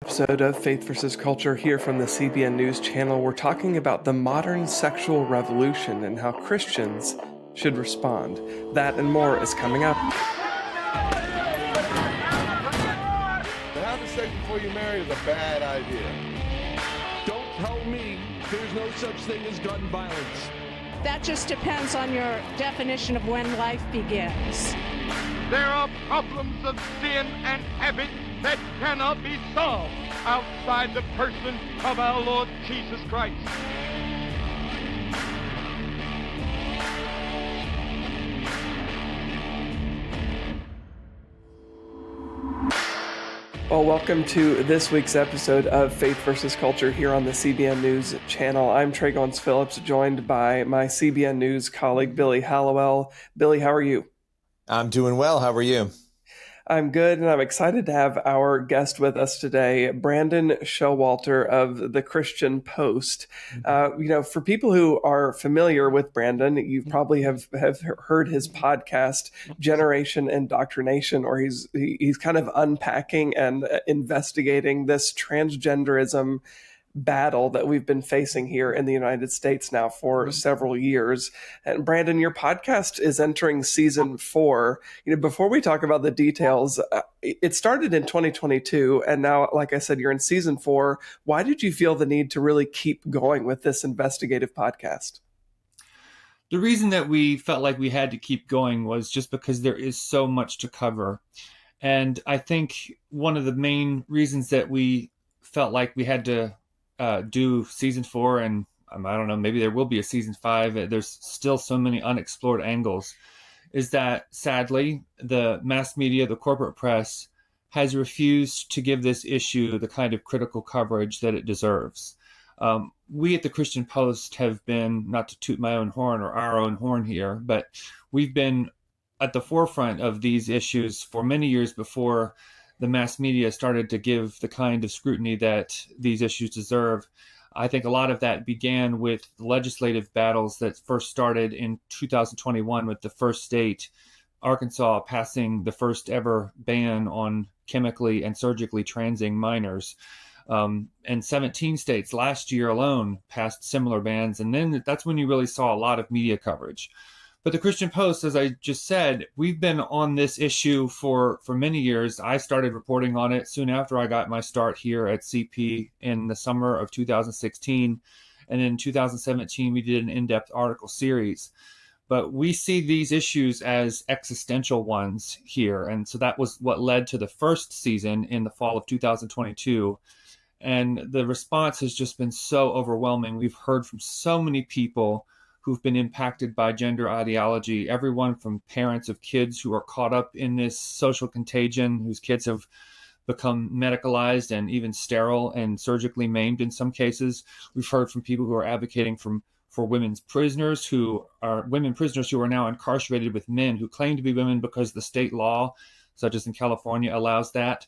Episode of Faith versus Culture here from the CBN News channel. We're talking about the modern sexual revolution and how Christians should respond. That and more is coming up. Having sex before you're married is a bad idea. Don't tell me there's no such thing as gun violence. That just depends on your definition of when life begins. There are problems of sin and habit that cannot be solved outside the person of our Lord Jesus Christ. Well, welcome to this week's episode of Faith versus Culture here on the CBN News channel. I'm Goins-Phillips, joined by my CBN News colleague, Billy Hallowell. Billy, how are you? I'm doing well. How are you? I'm good, and I'm excited to have our guest with us today, Brandon Showalter of the Christian Post. For people who are familiar with Brandon, you probably have heard his podcast, Generation Indoctrination, or he's kind of unpacking and investigating this transgenderism battle that we've been facing here in the United States now for several years. And Brandon, your podcast is entering season 4. Before we talk about the details, it started in 2022, and now, like I said, you're in season 4. Why did you feel the need to really keep going with this investigative podcast? The reason that we felt like we had to keep going was just because there is so much to cover. And I think one of the main reasons that we felt like we had to do season 4, and I don't know, maybe there will be a season 5. There's still so many unexplored angles, is that sadly, the mass media, the corporate press, has refused to give this issue the kind of critical coverage that it deserves. We at the Christian Post have been, not to toot my own horn or our own horn here, but we've been at the forefront of these issues for many years before the mass media started to give the kind of scrutiny that these issues deserve. I think a lot of that began with legislative battles that first started in 2021 with the first state, Arkansas, passing the first ever ban on chemically and surgically transing minors. And 17 states last year alone passed similar bans. And then that's when you really saw a lot of media coverage. But the Christian Post, as I just said, we've been on this issue for many years. I started reporting on it soon after I got my start here at CP in the summer of 2016. And in 2017, we did an in-depth article series. But we see these issues as existential ones here. And so that was what led to the first season in the fall of 2022. And the response has just been so overwhelming. We've heard from so many people who've been impacted by gender ideology, everyone from parents of kids who are caught up in this social contagion, whose kids have become medicalized and even sterile and surgically maimed in some cases. We've heard from people who are advocating for women prisoners who are now incarcerated with men who claim to be women because the state law, such as in California, allows that,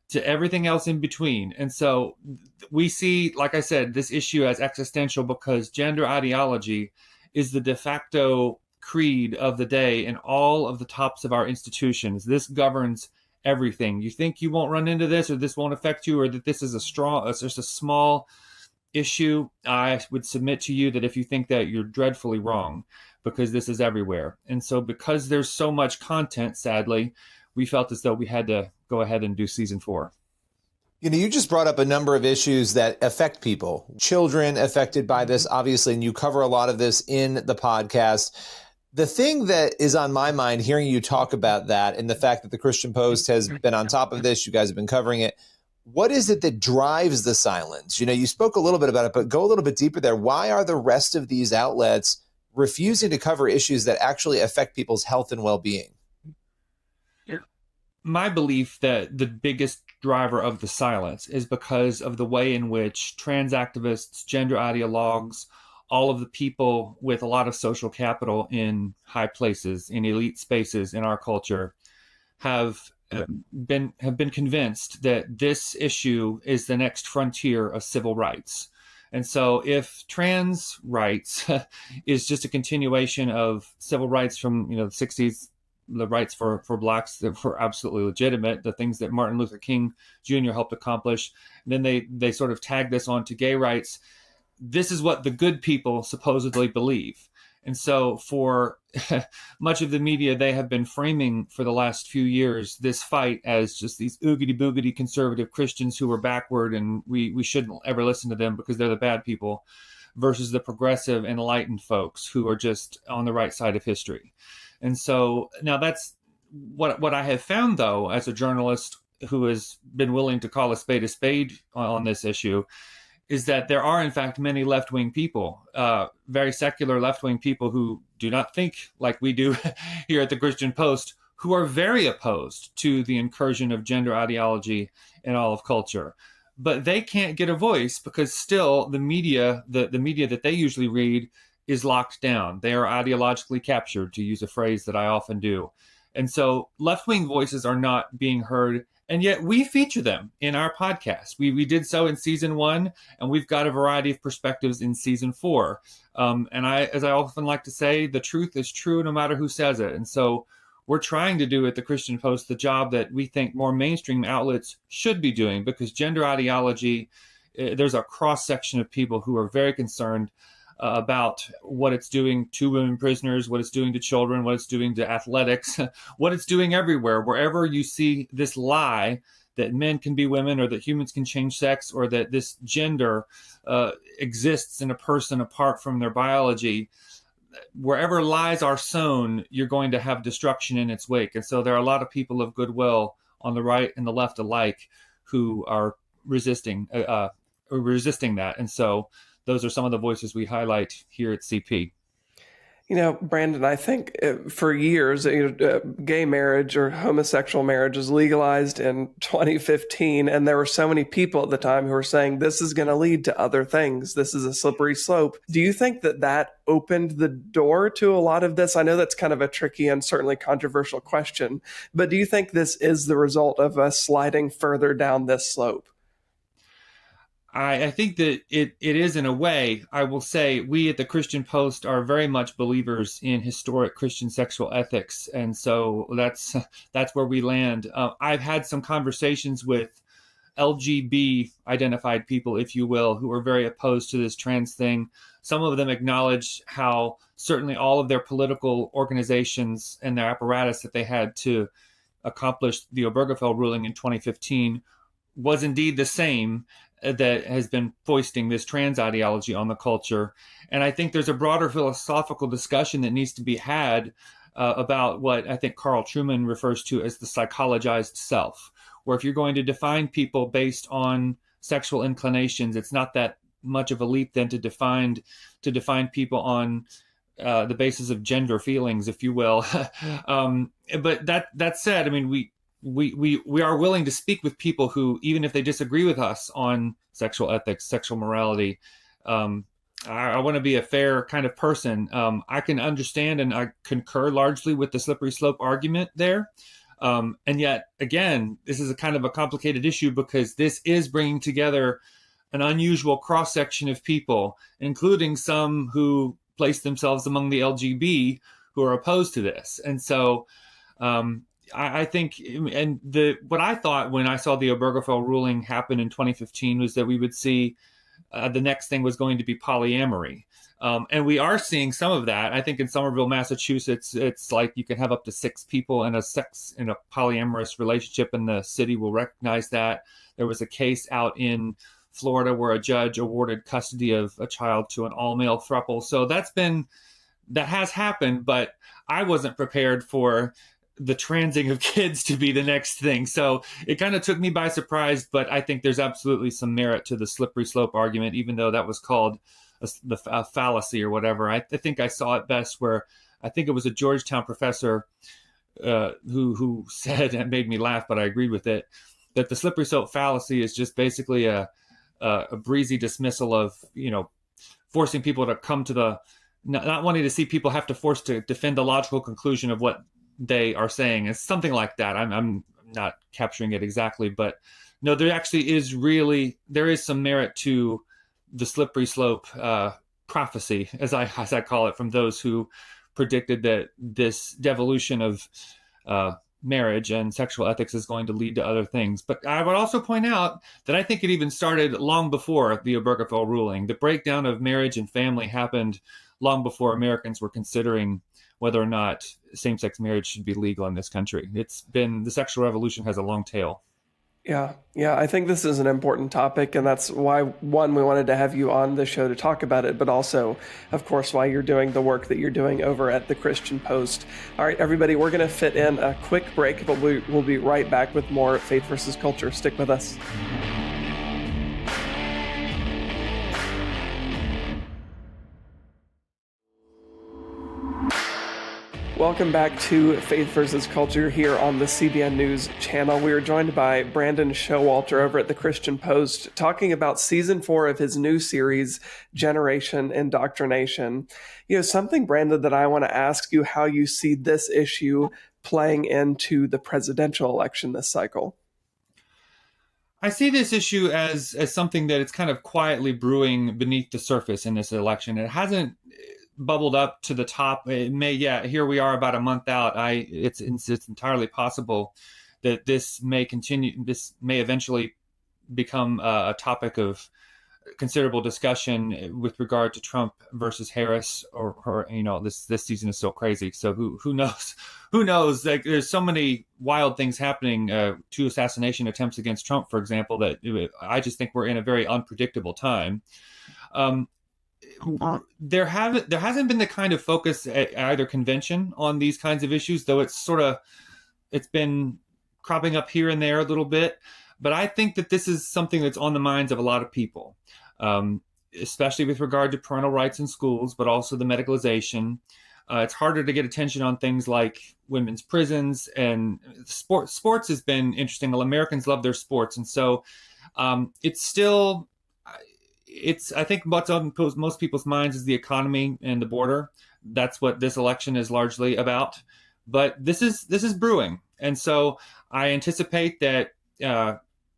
to everything else in between. And so we see, like I said, this issue as existential because gender ideology is the de facto creed of the day in all of the tops of our institutions. This governs everything. You think you won't run into this, or this won't affect you, or that this is just a small issue. I would submit to you that if you think that, you're dreadfully wrong, because this is everywhere. And so because there's so much content, sadly, we felt as though we had to go ahead and do season 4. You just brought up a number of issues that affect people, children affected by this, obviously, and you cover a lot of this in the podcast. The thing that is on my mind, hearing you talk about that and the fact that the Christian Post has been on top of this, you guys have been covering it. What is it that drives the silence? You spoke a little bit about it, but go a little bit deeper there. Why are the rest of these outlets refusing to cover issues that actually affect people's health and well-being? My belief that the biggest driver of the silence is because of the way in which trans activists, gender ideologues, all of the people with a lot of social capital in high places, in elite spaces in our culture, have been convinced that this issue is the next frontier of civil rights. And so if trans rights is just a continuation of civil rights from the 60s, the rights for blacks that were absolutely legitimate, the things that Martin Luther King Jr. helped accomplish. And then they sort of tagged this on to gay rights. This is what the good people supposedly believe. And so for much of the media, they have been framing for the last few years this fight as just these oogity boogity conservative Christians who are backward and we shouldn't ever listen to them because they're the bad people, versus the progressive enlightened folks who are just on the right side of history. And so now that's what I have found, though, as a journalist who has been willing to call a spade on this issue, is that there are, in fact, many left-wing people, very secular left-wing people who do not think like we do here at the Christian Post, who are very opposed to the incursion of gender ideology in all of culture. But they can't get a voice because still the media, the media that they usually read, is locked down. They are ideologically captured, to use a phrase that I often do. And so left-wing voices are not being heard, and yet we feature them in our podcast. We did so in season 1, and we've got a variety of perspectives in season 4. And as I often like to say, the truth is true no matter who says it. And so we're trying to do at the Christian Post the job that we think more mainstream outlets should be doing, because gender ideology, there's a cross-section of people who are very concerned about what it's doing to women prisoners, what it's doing to children, what it's doing to athletics, what it's doing everywhere. Wherever you see this lie that men can be women, or that humans can change sex, or that this gender exists in a person apart from their biology, wherever lies are sown, you're going to have destruction in its wake. And so there are a lot of people of goodwill on the right and the left alike who are resisting that. And so those are some of the voices we highlight here at CP. You know, Brandon, I think for years, gay marriage or homosexual marriage was legalized in 2015. And there were so many people at the time who were saying this is going to lead to other things. This is a slippery slope. Do you think that opened the door to a lot of this? I know that's kind of a tricky and certainly controversial question, but do you think this is the result of us sliding further down this slope? I think that it is, in a way. I will say we at the Christian Post are very much believers in historic Christian sexual ethics. And so that's where we land. I've had some conversations with LGB identified people, if you will, who are very opposed to this trans thing. Some of them acknowledge how certainly all of their political organizations and their apparatus that they had to accomplish the Obergefell ruling in 2015 was indeed the same that has been foisting this trans ideology on the culture. And I think there's a broader philosophical discussion that needs to be had about what I think Carl Trueman refers to as the psychologized self, where if you're going to define people based on sexual inclinations, it's not that much of a leap then to define people on the basis of gender feelings, if you will. But that said, I mean, we are willing to speak with people who, even if they disagree with us on sexual ethics, sexual morality, I want to be a fair kind of person. I can understand and I concur largely with the slippery slope argument there. And yet, again, this is a kind of a complicated issue because this is bringing together an unusual cross-section of people, including some who place themselves among the LGB who are opposed to this. And so I think, and what I thought when I saw the Obergefell ruling happen in 2015 was that we would see the next thing was going to be polyamory. And we are seeing some of that. I think in Somerville, Massachusetts, it's like you can have up to 6 people in a polyamorous relationship, and the city will recognize that. There was a case out in Florida where a judge awarded custody of a child to an all-male throuple. So that has happened, but I wasn't prepared for the transing of kids to be the next thing. So it kind of took me by surprise, but I think there's absolutely some merit to the slippery slope argument, even though that was called a fallacy or whatever. I think I saw it best where I think it was a Georgetown professor who said, and it made me laugh, but I agreed with it, that the slippery slope fallacy is just basically a breezy dismissal of, forcing people to come to not wanting to see people have to force to defend the logical conclusion of what they are saying. It's something like that. I'm not capturing it exactly, but no, there actually is some merit to the slippery slope prophecy, as I call it, from those who predicted that this devolution of marriage and sexual ethics is going to lead to other things. But I would also point out that I think it even started long before the Obergefell ruling. The breakdown of marriage and family happened long before Americans were considering whether or not same-sex marriage should be legal in this country. The sexual revolution has a long tail. Yeah, I think this is an important topic, and that's why, one, we wanted to have you on the show to talk about it, but also, of course, why you're doing the work that you're doing over at the Christian Post. All right, everybody, we're going to fit in a quick break, but we'll be right back with more Faith versus Culture. Stick with us. Welcome back to Faith versus Culture here on the CBN News channel. We are joined by Brandon Showalter over at the Christian Post, talking about season 4 of his new series, Generation Indoctrination. Something, Brandon, that I want to ask you how you see this issue playing into the presidential election this cycle. I see this issue as something that it's kind of quietly brewing beneath the surface in this election. It hasn't bubbled up to the top. It may, here we are about a month out. It's entirely possible that this may continue. This may eventually become a topic of considerable discussion with regard to Trump versus Harris, or this season is so crazy. So who knows? Who knows? Like, there's so many wild things happening. 2 assassination attempts against Trump, for example, that I just think we're in a very unpredictable time. There hasn't been the kind of focus at either convention on these kinds of issues, though it's been cropping up here and there a little bit. But I think that this is something that's on the minds of a lot of people, especially with regard to parental rights in schools, but also the medicalization. It's harder to get attention on things like women's prisons, and sports has been interesting. Well, Americans love their sports. And so I think what's on most people's minds is the economy and the border. That's what this election is largely about. But this is brewing. And so I anticipate that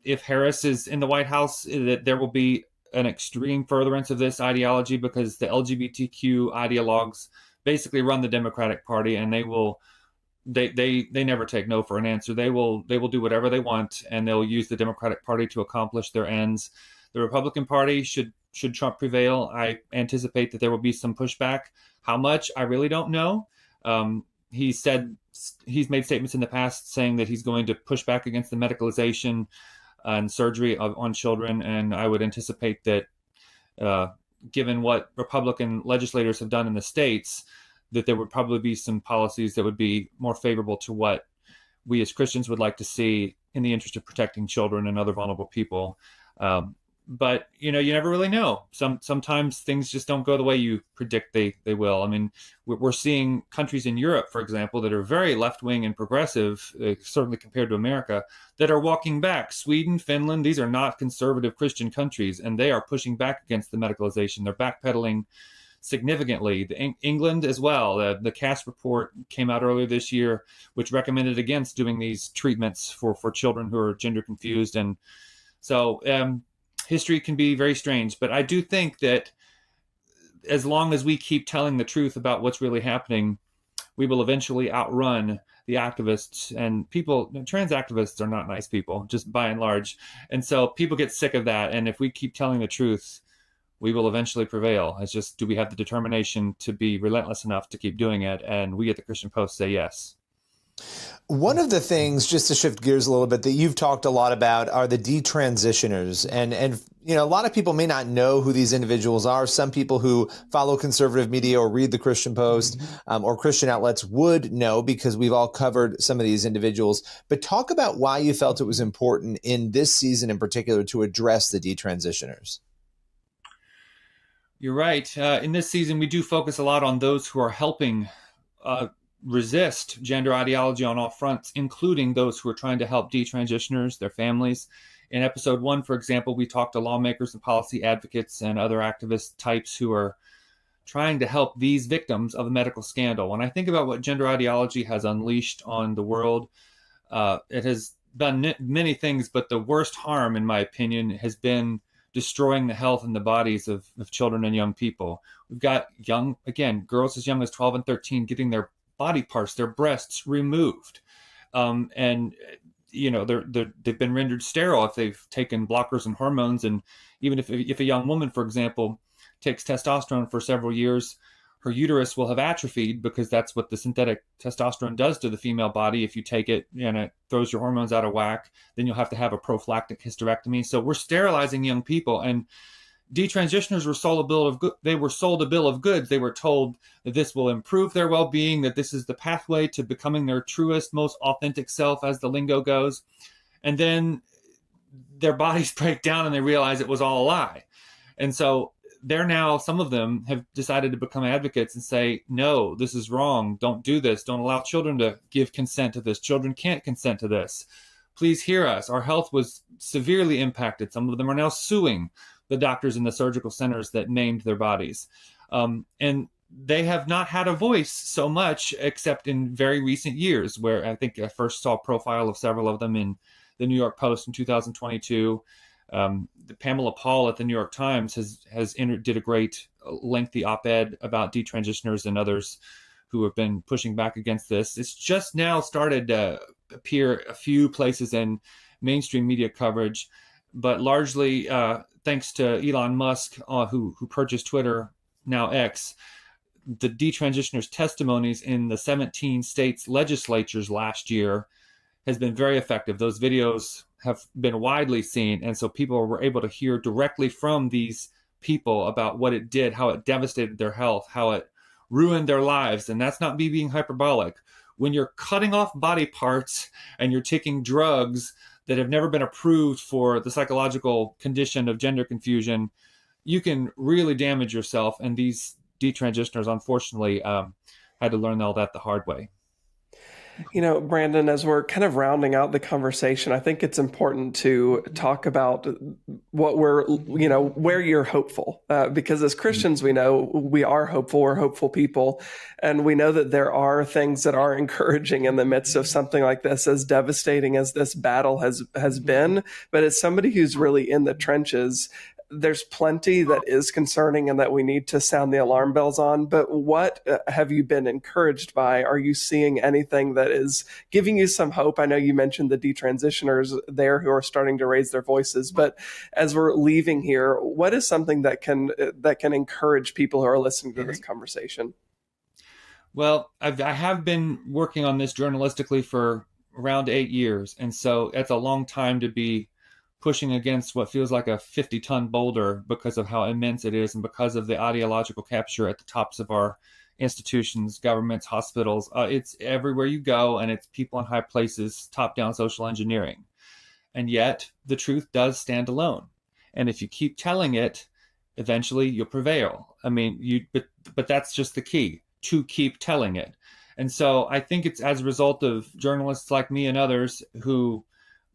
if Harris is in the White House, that there will be an extreme furtherance of this ideology, because the LGBTQ ideologues basically run the Democratic Party, and they never take no for an answer. They will do whatever they want, and they'll use the Democratic Party to accomplish their ends. The Republican Party, should Trump prevail, I anticipate that there will be some pushback. How much, I really don't know. He's made statements in the past saying that he's going to push back against the medicalization and surgery on children. And I would anticipate that, given what Republican legislators have done in the states, that there would probably be some policies that would be more favorable to what we as Christians would like to see in the interest of protecting children and other vulnerable people. But, you never really know. Sometimes things just don't go the way you predict they will. I mean, we're seeing countries in Europe, for example, that are very left-wing and progressive, certainly compared to America, that are walking back. Sweden, Finland, these are not conservative Christian countries, and they are pushing back against the medicalization. They're backpedaling significantly. England as well. The Cass report came out earlier this year, which recommended against doing these treatments for children who are gender confused. And so history can be very strange, but I do think that as long as we keep telling the truth about what's really happening, we will eventually outrun the activists. And trans activists are not nice people, just by and large. And so people get sick of that. And if we keep telling the truth, we will eventually prevail. It's just, do we have the determination to be relentless enough to keep doing it? And we at the Christian Post say yes. One of the things, just to shift gears a little bit, that you've talked a lot about are the detransitioners. And a lot of people may not know who these individuals are. Some people who follow conservative media or read the Christian Post or Christian outlets would know, because we've all covered some of these individuals. But talk about why you felt it was important in this season in particular to address the detransitioners. You're right. In this season, we do focus a lot on those who are helping resist gender ideology on all fronts, including those who are trying to help detransitioners, their families. In episode 1, for example, we talked to lawmakers and policy advocates and other activist types who are trying to help these victims of a medical scandal. When I think about what gender ideology has unleashed on the world, it has done many things, but the worst harm, in my opinion, has been destroying the health and the bodies of children and young people. We've got girls as young as 12 and 13 getting their body parts, their breasts removed. and they've been rendered sterile if they've taken blockers and hormones. And even if a young woman, for example, takes testosterone for several years, her uterus will have atrophied, because that's what the synthetic testosterone does to the female body. If you take it and it throws your hormones out of whack, then you'll have to have a prophylactic hysterectomy. So we're sterilizing young people, and detransitioners were sold a bill of goods. They were told that this will improve their well-being, that this is the pathway to becoming their truest, most authentic self, as the lingo goes. And then their bodies break down and they realize it was all a lie. And so some of them have decided to become advocates and say, no, this is wrong. Don't do this. Don't allow children to give consent to this. Children can't consent to this. Please hear us. Our health was severely impacted. Some of them are now suing the doctors in the surgical centers that maimed their bodies. And they have not had a voice so much, except in very recent years, where I think I first saw a profile of several of them in the New York Post in 2022. Pamela Paul at the New York Times did a great lengthy op-ed about detransitioners and others who have been pushing back against this. It's just now started to appear a few places in mainstream media coverage, but largely thanks to Elon Musk, who purchased Twitter, now X. The detransitioners' testimonies in the 17 states legislatures last year has been very effective. Those videos have been widely seen, and so people were able to hear directly from these people about what it did, how it devastated their health, how it ruined their lives. And that's not me being hyperbolic. When you're cutting off body parts and you're taking drugs that have never been approved for the psychological condition of gender confusion, you can really damage yourself. And these detransitioners, unfortunately, had to learn all that the hard way. Brandon, as we're kind of rounding out the conversation, I think it's important to talk about where you're hopeful. Because as Christians, we know we are hopeful. We're hopeful people. And we know that there are things that are encouraging in the midst of something like this, as devastating as this battle has been. But as somebody who's really in the trenches, there's plenty that is concerning and that we need to sound the alarm bells on. But what have you been encouraged by? Are you seeing anything that is giving you some hope? I know you mentioned the detransitioners there who are starting to raise their voices, but as we're leaving here, what is something that can encourage people who are listening to this conversation? Well, I have been working on this journalistically for around 8 years. And so it's a long time to be pushing against what feels like a 50-ton boulder because of how immense it is and because of the ideological capture at the tops of our institutions, governments, hospitals. It's everywhere you go, and it's people in high places, top-down social engineering. And yet, the truth does stand alone. And if you keep telling it, eventually you'll prevail. I mean, but that's just the key, to keep telling it. And so I think it's as a result of journalists like me and others who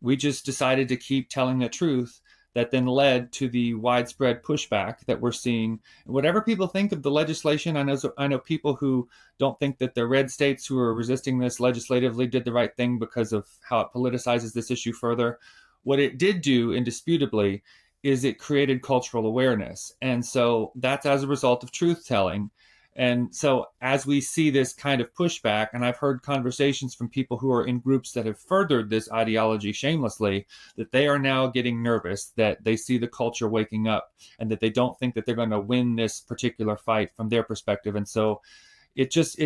we just decided to keep telling the truth that then led to the widespread pushback that we're seeing. Whatever people think of the legislation, I know people who don't think that the red states who are resisting this legislatively did the right thing because of how it politicizes this issue further. What it did do, indisputably, is it created cultural awareness. And so that's as a result of truth telling. And so as we see this kind of pushback, and I've heard conversations from people who are in groups that have furthered this ideology shamelessly, that they are now getting nervous, that they see the culture waking up, and that they don't think that they're going to win this particular fight from their perspective. And so it just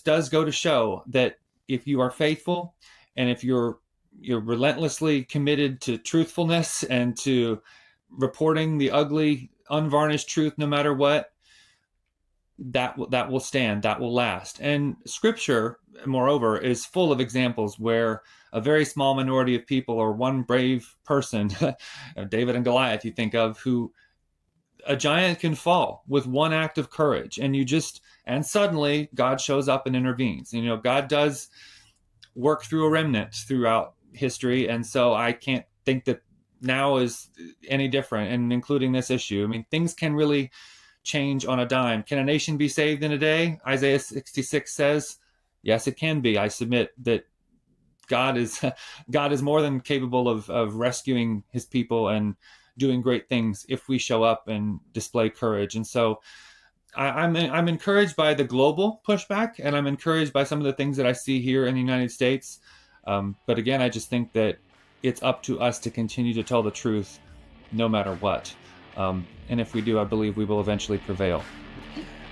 does go to show that if you are faithful, and if you're relentlessly committed to truthfulness and to reporting the ugly, unvarnished truth no matter what, that will stand, that will last. And Scripture, moreover, is full of examples where a very small minority of people, or one brave person, David and Goliath, you think of, who a giant can fall with one act of courage, and suddenly God shows up and intervenes. God does work through a remnant throughout history, and so I can't think that now is any different, and including this issue. I mean, things can really change on a dime. Can a nation be saved in a day? Isaiah 66 says, yes, it can be. I submit that God is more than capable of rescuing his people and doing great things if we show up and display courage. And so I'm encouraged by the global pushback, and I'm encouraged by some of the things that I see here in the United States. But again, I just think that it's up to us to continue to tell the truth no matter what. And if we do, I believe we will eventually prevail.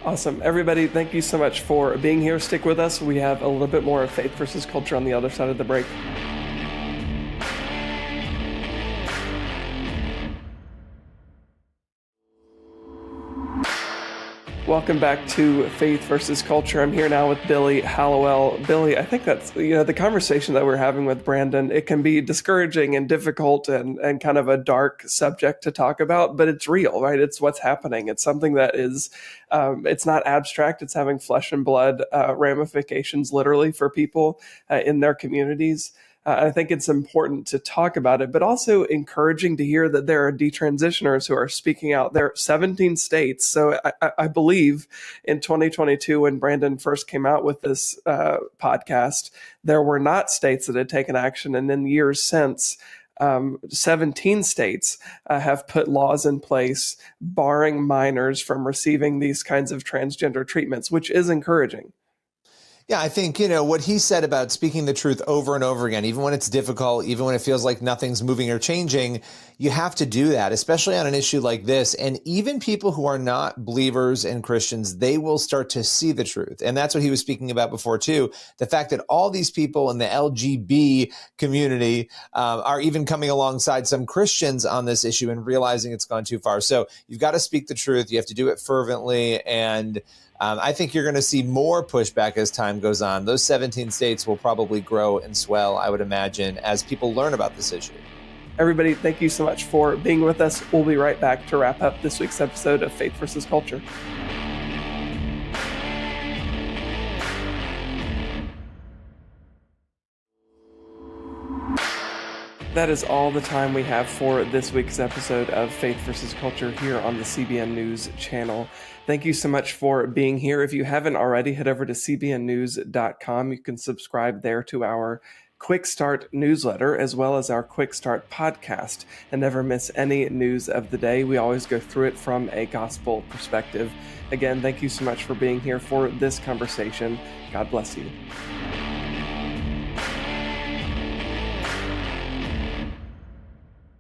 Awesome. Everybody, thank you so much for being here. Stick with us. We have a little bit more of Faith versus Culture on the other side of the break. Welcome back to Faith versus Culture. I'm here now with Billy Hallowell. Billy, I think that's, the conversation that we're having with Brandon, it can be discouraging and difficult and kind of a dark subject to talk about, but it's real, right? It's what's happening. It's something that is, it's not abstract. It's having flesh and blood ramifications literally for people in their communities. I think it's important to talk about it, but also encouraging to hear that there are detransitioners who are speaking out. There are 17 states. So I believe in 2022, when Brandon first came out with this podcast, there were not states that had taken action. And in years since, 17 states have put laws in place barring minors from receiving these kinds of transgender treatments, which is encouraging. Yeah, I think, what he said about speaking the truth over and over again, even when it's difficult, even when it feels like nothing's moving or changing, you have to do that, especially on an issue like this. And even people who are not believers and Christians, they will start to see the truth. And that's what he was speaking about before, too. The fact that all these people in the LGB community are even coming alongside some Christians on this issue and realizing it's gone too far. So you've got to speak the truth. You have to do it fervently. And I think you're going to see more pushback as time goes on. Those 17 states will probably grow and swell, I would imagine, as people learn about this issue. Everybody, thank you so much for being with us. We'll be right back to wrap up this week's episode of Faith versus Culture. That is all the time we have for this week's episode of Faith versus Culture here on the CBN News channel. Thank you so much for being here. If you haven't already, head over to cbnnews.com. You can subscribe there to our Quick Start newsletter, as well as our Quick Start podcast, and never miss any news of the day. We always go through it from a gospel perspective. Again, thank you so much for being here for this conversation. God bless you.